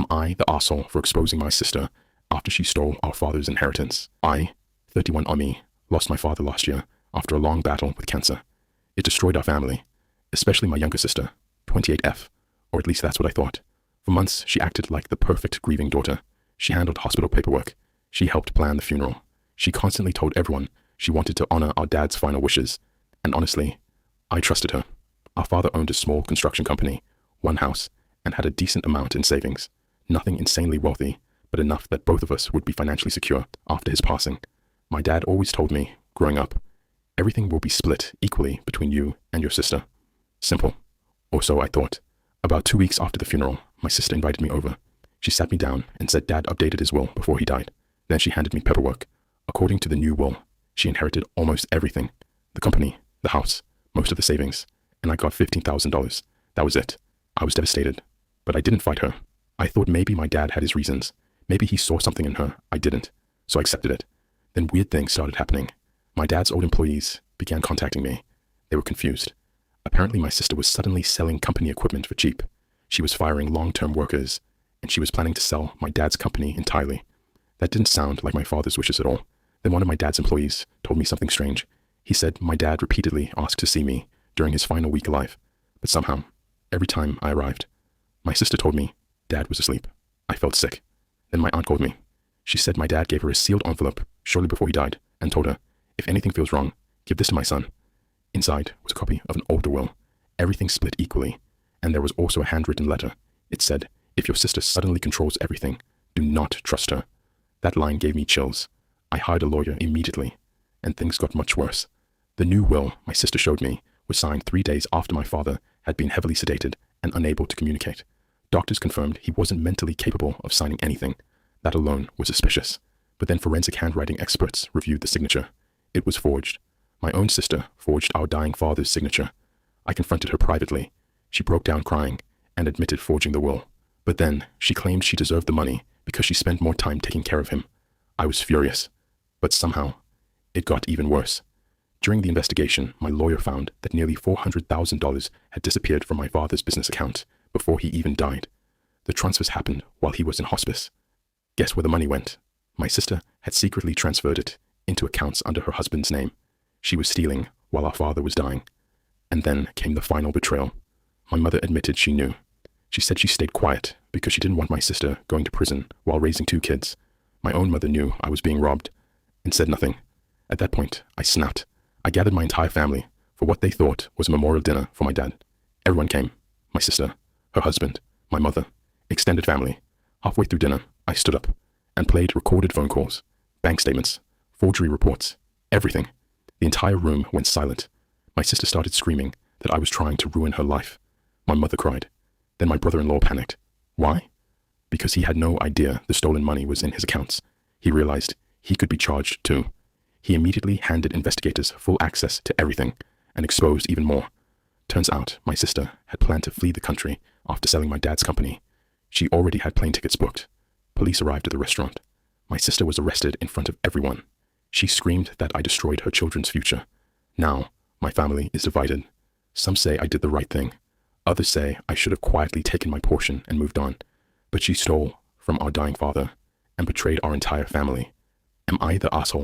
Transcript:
I the asshole for exposing my sister after she stole our father's inheritance? I, 31 Ami, lost my father last year after a long battle with cancer. It destroyed our family, especially my younger sister, 28F, or at least that's what I thought. For months, she acted like the perfect grieving daughter. She handled hospital paperwork. She helped plan the funeral. She constantly told everyone she wanted to honor our dad's final wishes. And honestly, I trusted her. Our father owned a small construction company, one house, and had a decent amount in savings. Nothing insanely wealthy, but enough that both of us would be financially secure after his passing. My dad always told me, growing up, everything will be split equally between you and your sister. Simple. Or so I thought. About 2 weeks after the funeral, my sister invited me over. She sat me down and said Dad updated his will before he died. Then she handed me paperwork. According to the new will, she inherited almost everything. The company, the house, most of the savings, and I got $15,000. That was it. I was devastated. But I didn't fight her. I thought maybe my dad had his reasons. Maybe he saw something in her I didn't. So I accepted it. Then weird things started happening. My dad's old employees began contacting me. They were confused. Apparently my sister was suddenly selling company equipment for cheap. She was firing long-term workers, and she was planning to sell my dad's company entirely. That didn't sound like my father's wishes at all. Then one of my dad's employees told me something strange. He said my dad repeatedly asked to see me during his final week alive, but somehow, every time I arrived, my sister told me Dad was asleep. I felt sick. Then my aunt called me. She said my dad gave her a sealed envelope shortly before he died and told her, if anything feels wrong, give this to my son. Inside was a copy of an older will, everything split equally, and there was also a handwritten letter. It said, if your sister suddenly controls everything, do not trust her. That line gave me chills. I hired a lawyer immediately, and things got much worse. The new will my sister showed me was signed 3 days after my father had been heavily sedated and unable to communicate. Doctors confirmed he wasn't mentally capable of signing anything. That alone was suspicious. But then forensic handwriting experts reviewed the signature. It was forged. My own sister forged our dying father's signature. I confronted her privately. She broke down crying and admitted forging the will. But then she claimed she deserved the money because she spent more time taking care of him. I was furious. But somehow, it got even worse. During the investigation, my lawyer found that nearly $400,000 had disappeared from my father's business account before he even died. The transfers happened while he was in hospice. Guess where the money went? My sister had secretly transferred it into accounts under her husband's name. She was stealing while our father was dying. And then came the final betrayal. My mother admitted she knew. She said she stayed quiet because she didn't want my sister going to prison while raising 2 kids. My own mother knew I was being robbed and said nothing. At that point, I snapped. I gathered my entire family for what they thought was a memorial dinner for my dad. Everyone came. My sister, her husband, my mother, extended family. Halfway through dinner, I stood up and played recorded phone calls, bank statements, forgery reports, everything. The entire room went silent. My sister started screaming that I was trying to ruin her life. My mother cried. Then my brother-in-law panicked. Why? Because he had no idea the stolen money was in his accounts. He realized he could be charged too. He immediately handed investigators full access to everything and exposed even more. Turns out my sister had planned to flee the country after selling my dad's company. She already had plane tickets booked. Police arrived at the restaurant. My sister was arrested in front of everyone. She screamed that I destroyed her children's future. Now, my family is divided. Some say I did the right thing. Others say I should have quietly taken my portion and moved on. But she stole from our dying father and betrayed our entire family. Am I the asshole